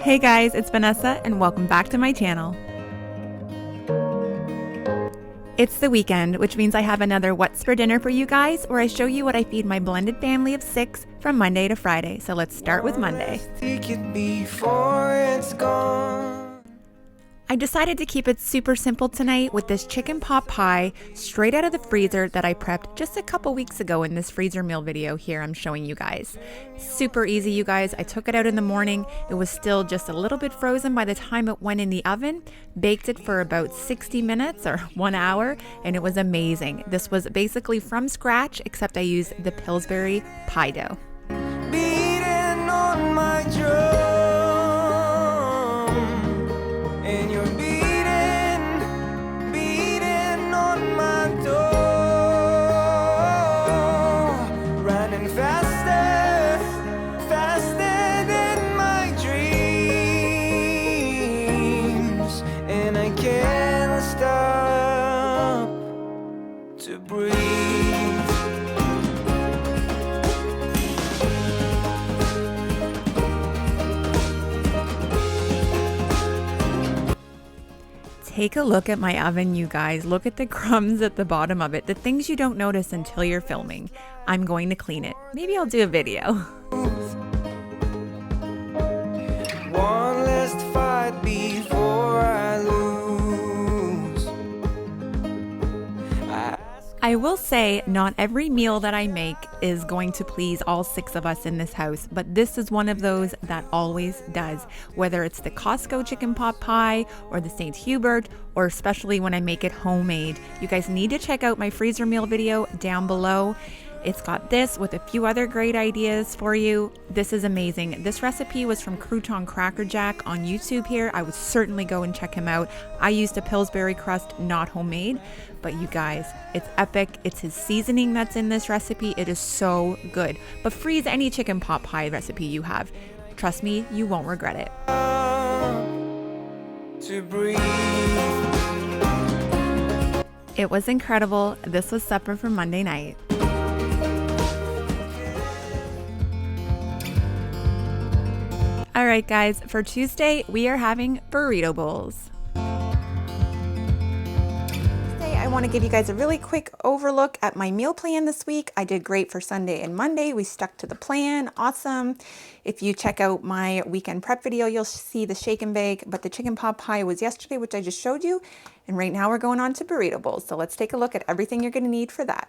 Hey guys, it's Vanessa and welcome back to my channel. It's the weekend, which means I have another What's for Dinner for you guys, where I show you what I feed my blended family of 6 from Monday to Friday. So let's start with Monday. I decided to keep it super simple tonight with this chicken pot pie straight out of the freezer that I prepped just a couple weeks ago in this freezer meal video here I'm showing you guys. Super easy, you guys. I took it out in the morning. It was still just a little bit frozen by the time it went in the oven. Baked it for about 60 minutes or 1 hour, and it was amazing. This was basically from scratch, except I used the Pillsbury pie dough. Beating on my drum. And you're beating on my door, running faster, faster than my dreams, and I can't stop to breathe. Take a look at my oven, you guys. Look at the crumbs at the bottom of it. The things you don't notice until you're filming. I'm going to clean it. Maybe I'll do a video. One last fight before I lose. I will say not every meal that I make is going to please all 6 of us in this house, but this is one of those that always does. Whether it's the Costco chicken pot pie or the St. Hubert, or especially when I make it homemade. You guys need to check out my freezer meal video down below. It's got this with a few other great ideas for you. This is amazing. This recipe was from Crouton Cracker Jack on YouTube here. I would certainly go and check him out. I used a Pillsbury crust, not homemade, but you guys, it's epic. It's his seasoning that's in this recipe. It is so good. But freeze any chicken pot pie recipe you have. Trust me, you won't regret it. To breathe. It was incredible. This was supper for Monday night. All right, guys, for Tuesday, we are having Burrito Bowls. Today, I want to give you guys a really quick overlook at my meal plan this week. I did great for Sunday and Monday. We stuck to the plan. Awesome. If you check out my weekend prep video, you'll see the shake and bake, but the chicken pot pie was yesterday, which I just showed you. And right now we're going on to Burrito Bowls. So let's take a look at everything you're going to need for that.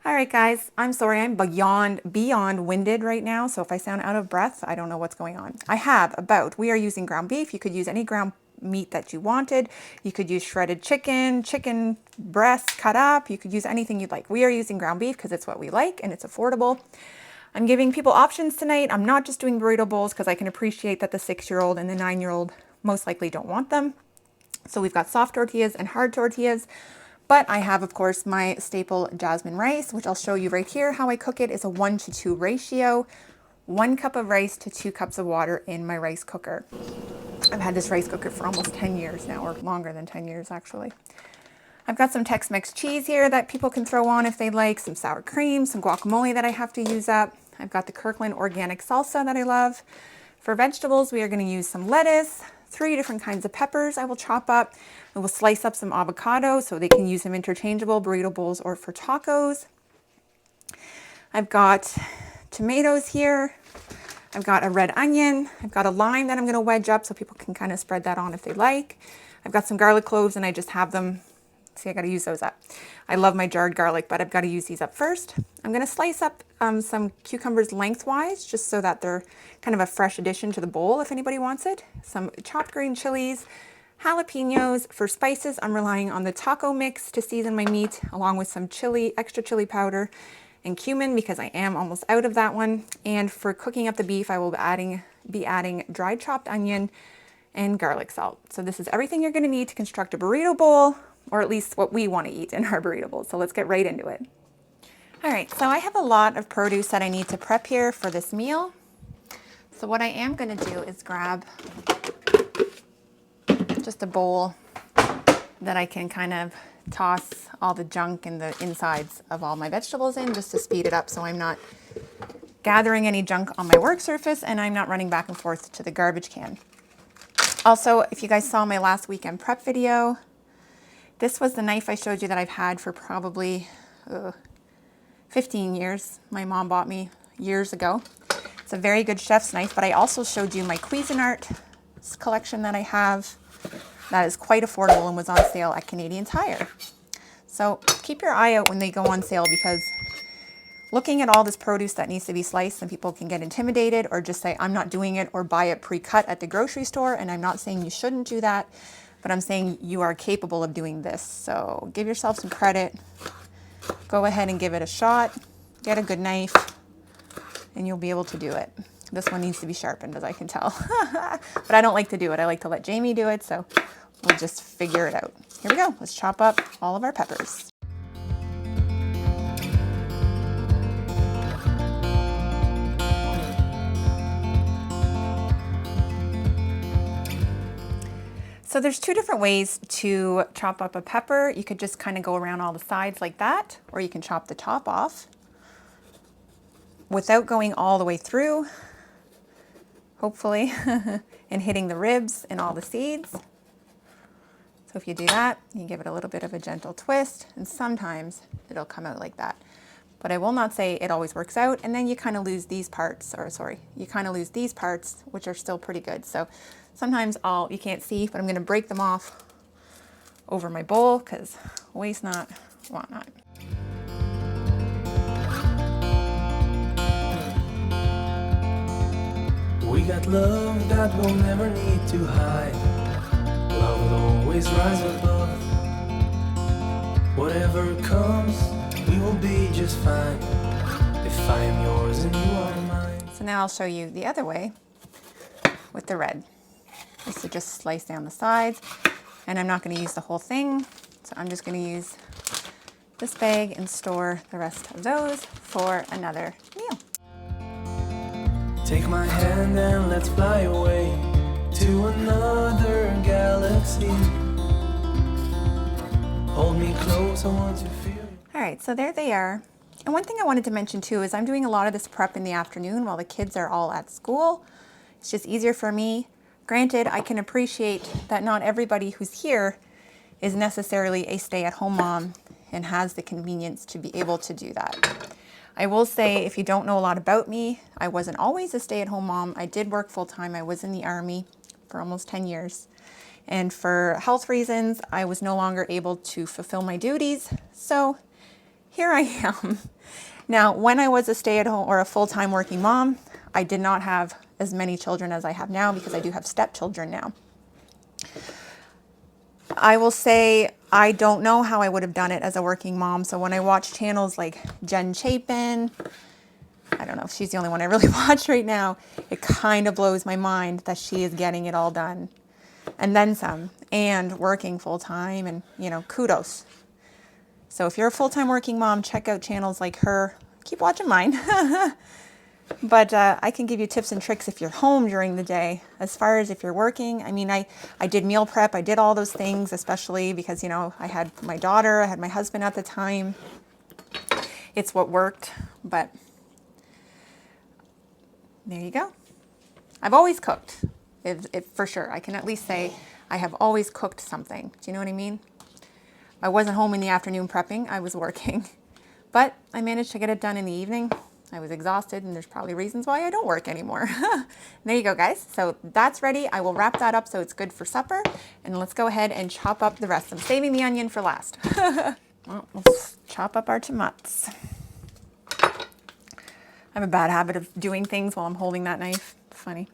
All right, guys, I'm sorry, I'm beyond winded right now. So if I sound out of breath, I don't know what's going on. We are using ground beef. You could use any ground meat that you wanted. You could use shredded chicken breast cut up. You could use anything you'd like. We are using ground beef because it's what we like and it's affordable. I'm giving people options tonight. I'm not just doing burrito bowls because I can appreciate that the 6-year-old and the 9-year-old most likely don't want them. So we've got soft tortillas and hard tortillas. But I have, of course, my staple jasmine rice, which I'll show you right here. How I cook it is a 1-to-2 ratio. 1 cup of rice to 2 cups of water in my rice cooker. I've had this rice cooker for almost 10 years now, or longer than 10 years, actually. I've got some Tex-Mex cheese here that people can throw on if they like, some sour cream, some guacamole that I have to use up. I've got the Kirkland organic salsa that I love. For vegetables, we are going to use some lettuce, 3 different kinds of peppers I will chop up. I will slice up some avocado so they can use them interchangeable, burrito bowls or for tacos. I've got tomatoes here. I've got a red onion. I've got a lime that I'm going to wedge up so people can kind of spread that on if they like. I've got some garlic cloves and I just have them. See, I got to use those up. I love my jarred garlic, but I've got to use these up first. I'm going to slice up some cucumbers lengthwise, just so that they're kind of a fresh addition to the bowl if anybody wants it. Some chopped green chilies, jalapenos. For spices, I'm relying on the taco mix to season my meat, along with some chili, extra chili powder, and cumin because I am almost out of that one. And for cooking up the beef, I will be adding dried chopped onion and garlic salt. So this is everything you're going to need to construct a burrito bowl, or at least what we want to eat in our burrito bowl. So let's get right into it. All right, so I have a lot of produce that I need to prep here for this meal. So what I am going to do is grab just a bowl that I can kind of toss all the junk and the insides of all my vegetables in, just to speed it up so I'm not gathering any junk on my work surface, and I'm not running back and forth to the garbage can. Also, if you guys saw my last weekend prep video, this was the knife I showed you that I've had for probably 15 years. My mom bought me years ago. It's a very good chef's knife, but I also showed you my Cuisinart collection that I have that is quite affordable and was on sale at Canadian Tire. So keep your eye out when they go on sale, because looking at all this produce that needs to be sliced, and people can get intimidated or just say, I'm not doing it, or buy it pre-cut at the grocery store. And I'm not saying you shouldn't do that, but I'm saying you are capable of doing this. So give yourself some credit. Go ahead and give it a shot. Get a good knife, and you'll be able to do it. This one needs to be sharpened, as I can tell. But I don't like to do it. I like to let Jamie do it, so we'll just figure it out. Here we go. Let's chop up all of our peppers. So there's two different ways to chop up a pepper. You could just kind of go around all the sides like that, or you can chop the top off without going all the way through, hopefully, and hitting the ribs and all the seeds. So if you do that, you give it a little bit of a gentle twist, and sometimes it'll come out like that. But I will not say it always works out, and then you kind of lose these parts, you kind of lose these parts, which are still pretty good. So sometimes you can't see, but I'm going to break them off over my bowl, because waste not, want not. We got love that we'll never need to hide. Love will always rise above. Whatever comes, we will be just fine. If I am yours and you are mine. So now I'll show you the other way with the red. Is to just slice down the sides, and I'm not going to use the whole thing, so I'm just going to use this bag and store the rest of those for another meal. Take my hand and let's fly away to another galaxy. Hold me close, I want to feel you. All right, so there they are. And one thing I wanted to mention too is I'm doing a lot of this prep in the afternoon while the kids are all at school. It's just easier for me. Granted, I can appreciate that not everybody who's here is necessarily a stay-at-home mom and has the convenience to be able to do that. I will say, if you don't know a lot about me, I wasn't always a stay-at-home mom. I did work full-time. I was in the Army for almost 10 years. And for health reasons, I was no longer able to fulfill my duties. So here I am. Now, when I was a stay-at-home or a full-time working mom, I did not have as many children as I have now, because I do have stepchildren now. I will say I don't know how I would have done it as a working mom. So when I watch channels like Jen Chapin, I don't know if she's the only one I really watch right now, it kind of blows my mind that she is getting it all done. And then some, and working full-time, and kudos. So if you're a full-time working mom, check out channels like her. Keep watching mine. But I can give you tips and tricks if you're home during the day. As far as if you're working, I mean, I did meal prep. I did all those things, especially because, I had my daughter, I had my husband at the time. It's what worked, but there you go. I've always cooked, for sure. I can at least say I have always cooked something. Do you know what I mean? I wasn't home in the afternoon prepping. I was working. But I managed to get it done in the evening. I was exhausted, and there's probably reasons why I don't work anymore. There you go, guys. So that's ready. I will wrap that up so it's good for supper. And let's go ahead and chop up the rest. I'm saving the onion for last. Well, let's chop up our tomatoes. I have a bad habit of doing things while I'm holding that knife. It's funny.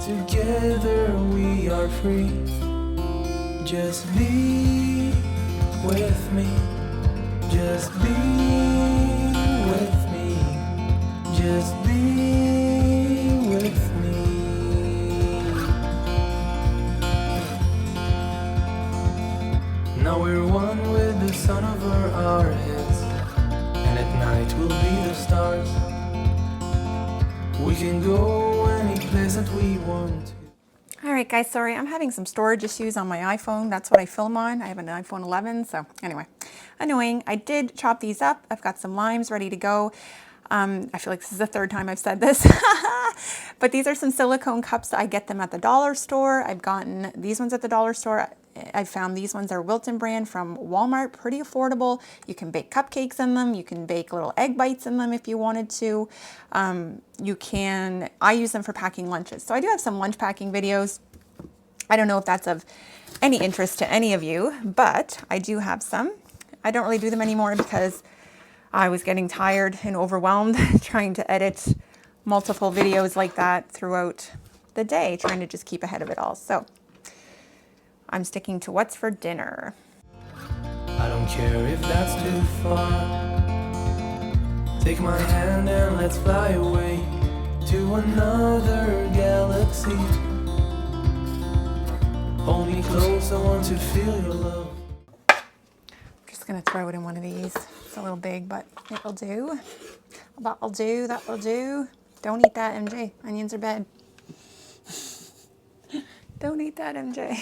Together we are free. Just be with me. Just be with me. Just be with me. Now we're one with the sun over our heads, and at night we'll be the stars. We can go any place that we want to. All right, guys, sorry, I'm having some storage issues on my iPhone. That's what I film on. I have an iPhone 11, so anyway. annoying. I did chop these up. I've got some limes ready to go. I feel like this is the third time I've said this, but these are some silicone cups. I get them at the dollar store. I've gotten these ones at the dollar store. I found these ones are Wilton brand from Walmart, pretty affordable. You can bake cupcakes in them. You can bake little egg bites in them if you wanted to. I use them for packing lunches. So I do have some lunch packing videos. I don't know if that's of any interest to any of you, but I do have some. I don't really do them anymore because I was getting tired and overwhelmed trying to edit multiple videos like that throughout the day, trying to just keep ahead of it all. So I'm sticking to what's for dinner. I don't care if that's too far. Take my hand and let's fly away to another galaxy. Hold me close, I want to feel your love. Gonna throw it in one of these. It's a little big, but it'll do. That'll do, that will do. Don't eat that, MJ. Onions are bad. Don't eat that, MJ.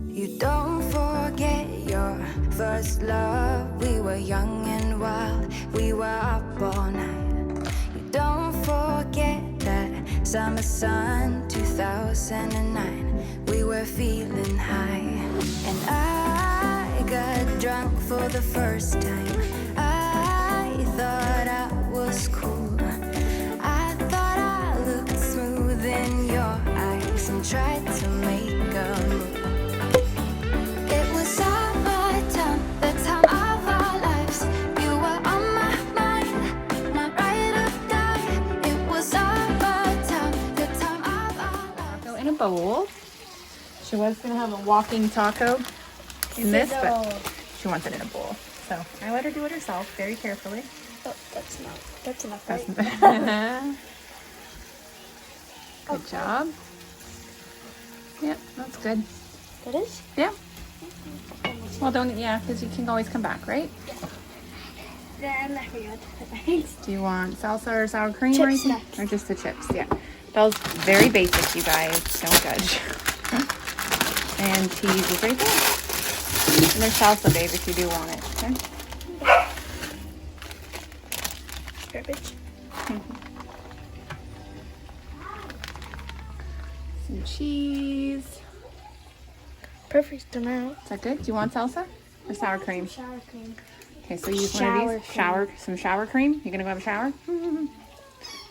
You don't forget your first love. We were young and wild. We were up all night. You don't forget that summer sun 2009. We were feeling high, and I got drunk for the first time. I thought I was cool. I thought I looked smooth in your eyes and tried to make a move. It was summertime, the time of our lives. You were on my mind, my ride or die. It was summertime, the time of our lives. Taco in a bowl. She was gonna have a walking taco in this, but she wants it in a bowl. So I let her do it herself, very carefully. Oh, that's enough, right? Good job. Yep, that's good. That is? Yeah. Well, because you can always come back, right? Then I forgot. Thanks. Do you want salsa or sour cream Chips or anything? next. Or just the chips? Yeah. Bell's very basic, you guys. Don't judge. And cheese is right there. And there's salsa, babe, if you do want it. Okay. Garbage. Some cheese. Perfect amount. Is that good? Do you want salsa or sour cream? Sour cream. Okay, so use one Shower of these. cream. Some shower cream. You're gonna go have a shower, and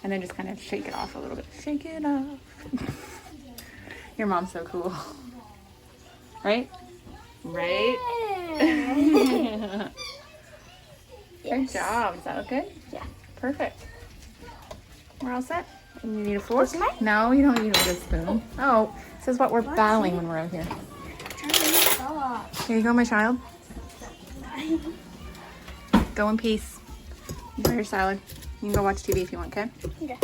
then just kind of shake it off a little bit. Shake it off. Your mom's so cool, right? Right. Yeah. Good job. Does that look good? Yeah. Perfect. We're all set. And you need a fork? This mine? No, you don't need a spoon. Oh, this is what we're battling when we're out here. Here you go, my child. Go in peace. Enjoy your salad. You can go watch TV if you want, okay? Okay.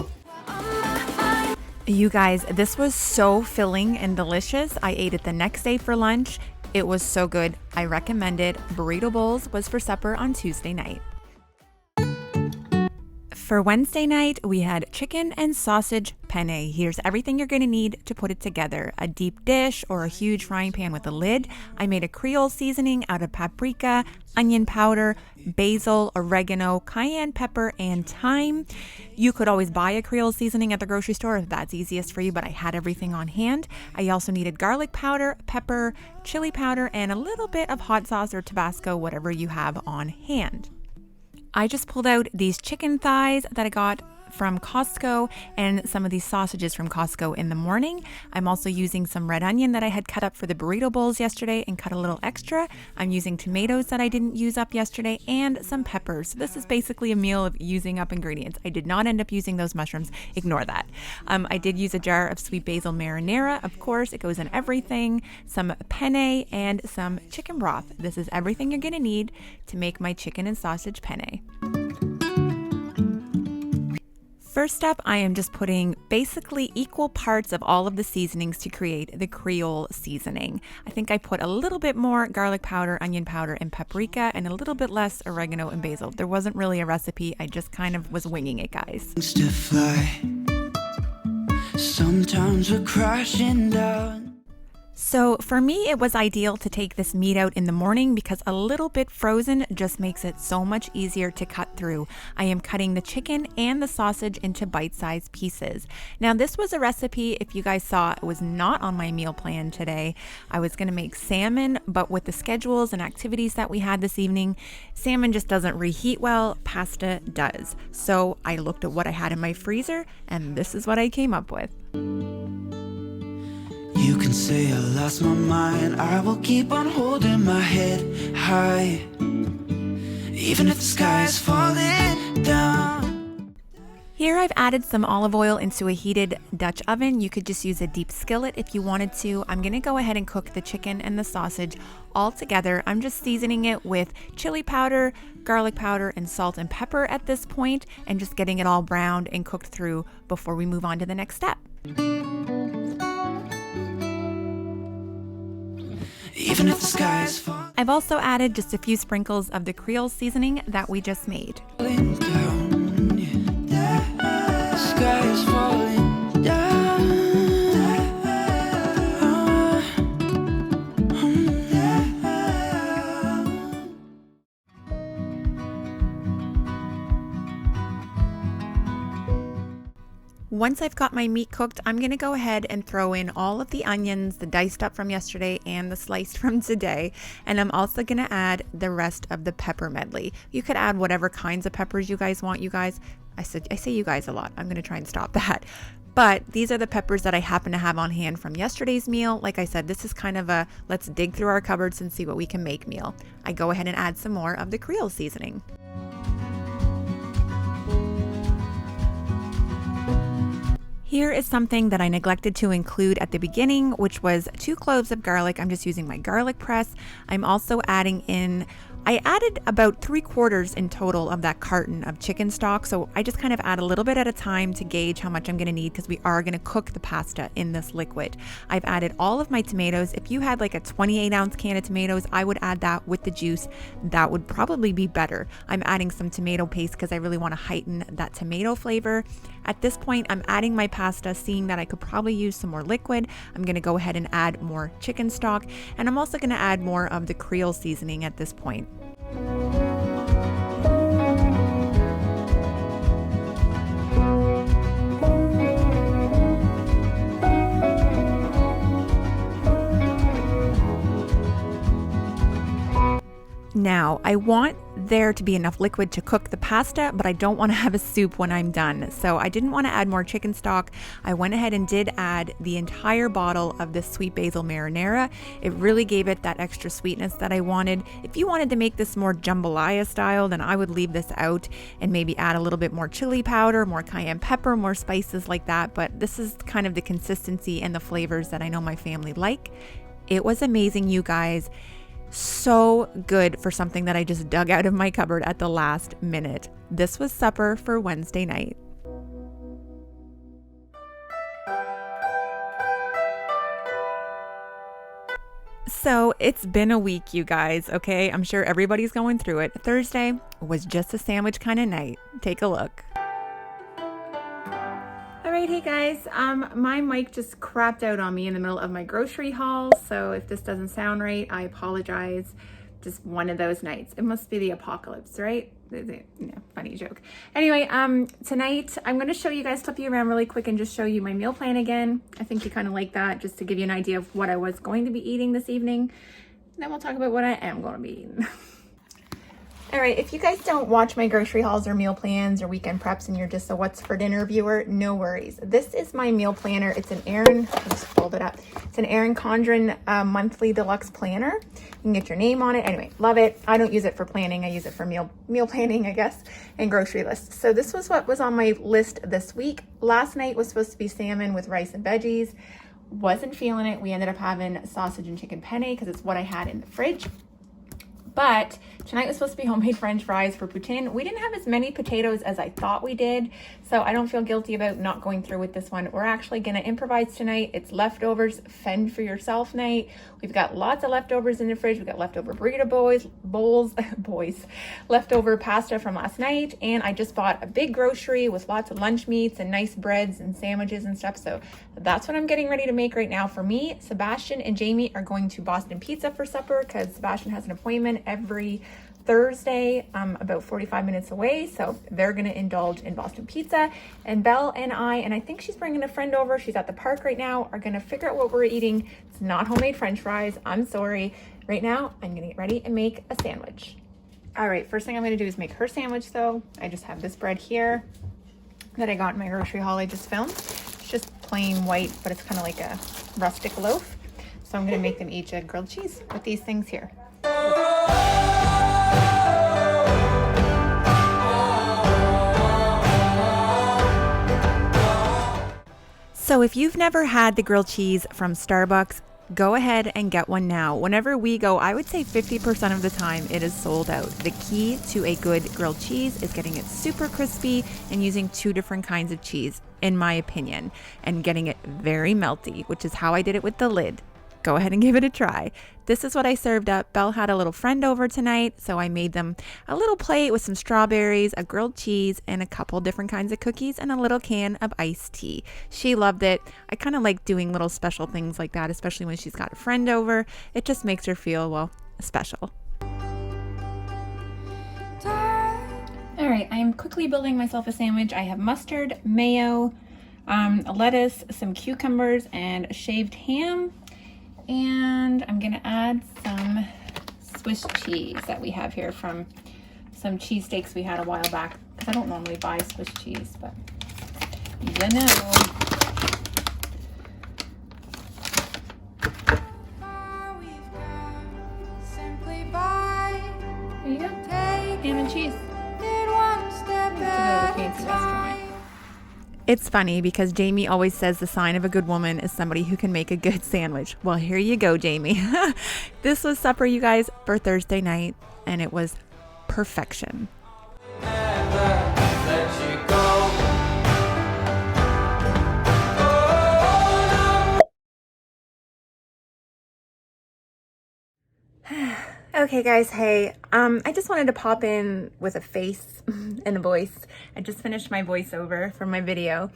You guys, this was so filling and delicious. I ate it the next day for lunch. It was so good. I recommend it. Burrito Bowls was for supper on Tuesday night. For Wednesday night, we had chicken and sausage penne. Here's everything you're going to need to put it together. A deep dish or a huge frying pan with a lid. I made a Creole seasoning out of paprika, onion powder, basil, oregano, cayenne pepper, and thyme. You could always buy a Creole seasoning at the grocery store if that's easiest for you, but I had everything on hand. I also needed garlic powder, pepper, chili powder, and a little bit of hot sauce or Tabasco, whatever you have on hand. I just pulled out these chicken thighs that I got from Costco and some of these sausages from Costco in the morning. I'm also using some red onion that I had cut up for the burrito bowls yesterday and cut a little extra. I'm using tomatoes that I didn't use up yesterday and some peppers. This is basically a meal of using up ingredients. I did not end up using those mushrooms. Ignore that. I did use a jar of sweet basil marinara. Of course, it goes in everything. Some penne and some chicken broth. This is everything you're going to need to make my chicken and sausage penne. First up, I am just putting basically equal parts of all of the seasonings to create the Creole seasoning. I think I put a little bit more garlic powder, onion powder, and paprika, and a little bit less oregano and basil. There wasn't really a recipe. I just kind of was winging it, guys. To fly, Sometimes we're crashing down. So for me, it was ideal to take this meat out in the morning because a little bit frozen just makes it so much easier to cut through. I am cutting the chicken and the sausage into bite-sized pieces. Now this was a recipe, if you guys saw, it was not on my meal plan today. I was gonna make salmon, but with the schedules and activities that we had this evening, salmon just doesn't reheat well, pasta does. So I looked at what I had in my freezer and this is what I came up with. You can say I lost my mind, I will keep on holding my head high, even if the sky is falling down. Here I've added some olive oil into a heated Dutch oven. You could just use a deep skillet if you wanted to. I'm gonna go ahead and cook the chicken and the sausage all together. I'm just seasoning it with chili powder, garlic powder, and salt and pepper at this point, and just getting it all browned and cooked through before we move on to the next step. Even if the sky is falling I've also added just a few sprinkles of the Creole seasoning that we just made. down, yeah. The sky is falling down. Once I've got my meat cooked, I'm gonna go ahead and throw in all of the onions, the diced up from yesterday and the sliced from today. And I'm also gonna add the rest of the pepper medley. You could add whatever kinds of peppers you guys want, you guys. I say you guys a lot. I'm gonna try and stop that. But these are the peppers that I happen to have on hand from yesterday's meal. Like I said, this is kind of a let's dig through our cupboards and see what we can make meal. I go ahead and add some more of the Creole seasoning. Here is something that I neglected to include at the beginning, which was 2 cloves of garlic. I'm just using my garlic press. I'm also adding in, I added about 3/4 in total of that carton of chicken stock. So I just kind of add a little bit at a time to gauge how much I'm gonna need because we are gonna cook the pasta in this liquid. I've added all of my tomatoes. If you had like a 28-ounce can of tomatoes, I would add that with the juice. That would probably be better. I'm adding some tomato paste because I really wanna heighten that tomato flavor. At this point, I'm adding my pasta, seeing that I could probably use some more liquid. I'm gonna go ahead and add more chicken stock, and I'm also gonna add more of the Creole seasoning at this point. Now, I want there to be enough liquid to cook the pasta, but I don't want to have a soup when I'm done. So I didn't want to add more chicken stock. I went ahead and did add the entire bottle of this sweet basil marinara. It really gave it that extra sweetness that I wanted. If you wanted to make this more jambalaya style, then I would leave this out and maybe add a little bit more chili powder, more cayenne pepper, more spices like that. But this is kind of the consistency and the flavors that I know my family like. It was amazing, you guys. So good for something that I just dug out of my cupboard at the last minute. This was supper for Wednesday night. So it's been a week, you guys, okay? I'm sure everybody's going through it. Thursday was just a sandwich kind of night. Take a look. All right, hey guys, my mic just crapped out on me in the middle of my grocery haul, so if this doesn't sound right, I apologize. Just one of those nights. It must be the apocalypse, right? Yeah, funny joke. Anyway, tonight I'm going to show you guys, flip you around really quick and just show you my meal plan again. I think you kind of like that, just to give you an idea of what I was going to be eating this evening. Then we'll talk about what I am going to be eating. All right, if you guys don't watch my grocery hauls or meal plans or weekend preps and you're just a what's for dinner viewer, no worries. This is my meal planner. It's an Erin, I just fold it up. It's an Erin Condren monthly deluxe planner. You can get your name on it. Anyway, love it. I don't use it for planning. I use it for meal planning, I guess, and grocery lists. So this was what was on my list this week. Last night was supposed to be salmon with rice and veggies. Wasn't feeling it. We ended up having sausage and chicken penne because it's what I had in the fridge. But tonight was supposed to be homemade French fries for poutine. We didn't have as many potatoes as I thought we did, so I don't feel guilty about not going through with this one. We're actually gonna improvise tonight. It's leftovers, fend for yourself night. We've got lots of leftovers in the fridge. We've got leftover burrito bowls, leftover pasta from last night, and I just bought a big grocery with lots of lunch meats and nice breads and sandwiches and stuff. So that's what I'm getting ready to make right now. For me, Sebastian and Jamie are going to Boston Pizza for supper because Sebastian has an appointment every Thursday, about 45 minutes away, so they're gonna indulge in Boston Pizza. And Belle and I think she's bringing a friend over, she's at the park right now, are gonna figure out what we're eating. It's not homemade French fries, I'm sorry. Right now, I'm gonna get ready and make a sandwich. All right, first thing I'm gonna do is make her sandwich though. I just have this bread here that I got in my grocery haul I just filmed. It's just plain white, but it's kind of like a rustic loaf. So I'm gonna make them each a grilled cheese with these things here. So if you've never had the grilled cheese from Starbucks, go ahead and get one now. Whenever we go, I would say 50% of the time it is sold out. The key to a good grilled cheese is getting it super crispy and using 2 different kinds of cheese, in my opinion, and getting it very melty, which is how I did it with the lid. Go ahead and give it a try. This is what I served up. Belle had a little friend over tonight, so I made them a little plate with some strawberries, a grilled cheese, and a couple different kinds of cookies, and a little can of iced tea. She loved it. I kind of like doing little special things like that, especially when she's got a friend over. It just makes her feel, well, special. All right, I am quickly building myself a sandwich. I have mustard, mayo, lettuce, some cucumbers, and a shaved ham. And I'm gonna add some Swiss cheese that we have here from some cheesesteaks we had a while back, because I don't normally buy Swiss cheese, but you know. There you go, ham and cheese. Let's go to a fancy restaurant. It's funny because Jamie always says the sign of a good woman is somebody who can make a good sandwich. Well, here you go, Jamie. This was supper, you guys, for Thursday night, and it was perfection. Okay guys, hey, I just wanted to pop in with a face and a voice. I just finished my voiceover for my video.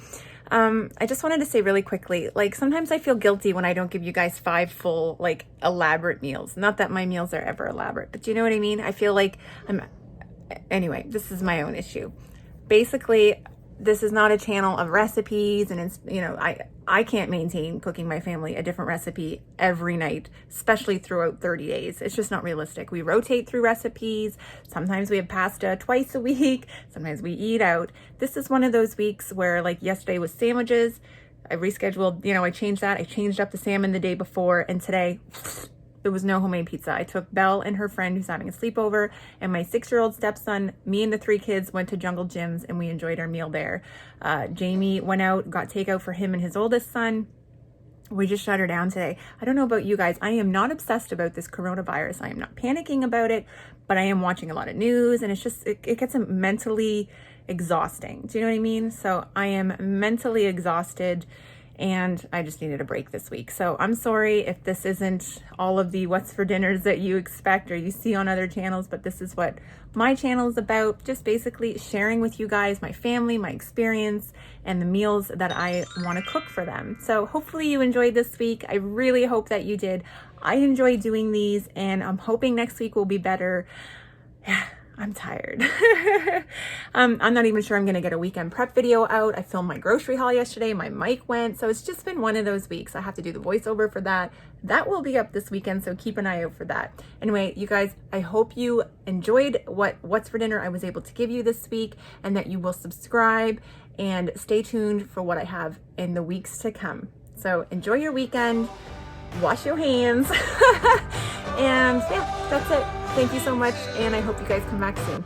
I just wanted to say really quickly, like sometimes I feel guilty when I don't give you guys 5 full, like elaborate meals. Not that my meals are ever elaborate, but you know what I mean? I feel like anyway, this is my own issue. Basically, this is not a channel of recipes, and it's, you know, I can't maintain cooking my family a different recipe every night, especially throughout 30 days. It's just not realistic. We rotate through recipes. Sometimes we have pasta twice a week. Sometimes we eat out. This is one of those weeks where, like, yesterday was sandwiches. I rescheduled, you know, I changed that. I changed up the salmon the day before, and today there was no homemade pizza. I took Belle and her friend who's having a sleepover, and my 6-year-old stepson. Me and the 3 kids went to Jungle Gyms, and we enjoyed our meal there. Jamie went out, got takeout for him and his oldest son. We just shut her down today. I don't know about you guys. I am not obsessed about this coronavirus. I am not panicking about it, but I am watching a lot of news, and it's just, it gets mentally exhausting. Do you know what I mean? So I am mentally exhausted, and I just needed a break this week. So I'm sorry if this isn't all of the what's for dinners that you expect or you see on other channels, but this is what my channel is about. Just basically sharing with you guys my family, my experience, and the meals that I want to cook for them. So hopefully you enjoyed this week. I really hope that you did. I enjoy doing these, and I'm hoping next week will be better. Yeah. I'm tired. I'm not even sure I'm going to get a weekend prep video out. I filmed my grocery haul yesterday. My mic went. So it's just been one of those weeks. I have to do the voiceover for that. That will be up this weekend, so keep an eye out for that. Anyway, you guys, I hope you enjoyed what's for dinner I was able to give you this week, and that you will subscribe and stay tuned for what I have in the weeks to come. So enjoy your weekend. Wash your hands. And yeah, that's it. Thank you so much, and I hope you guys come back soon.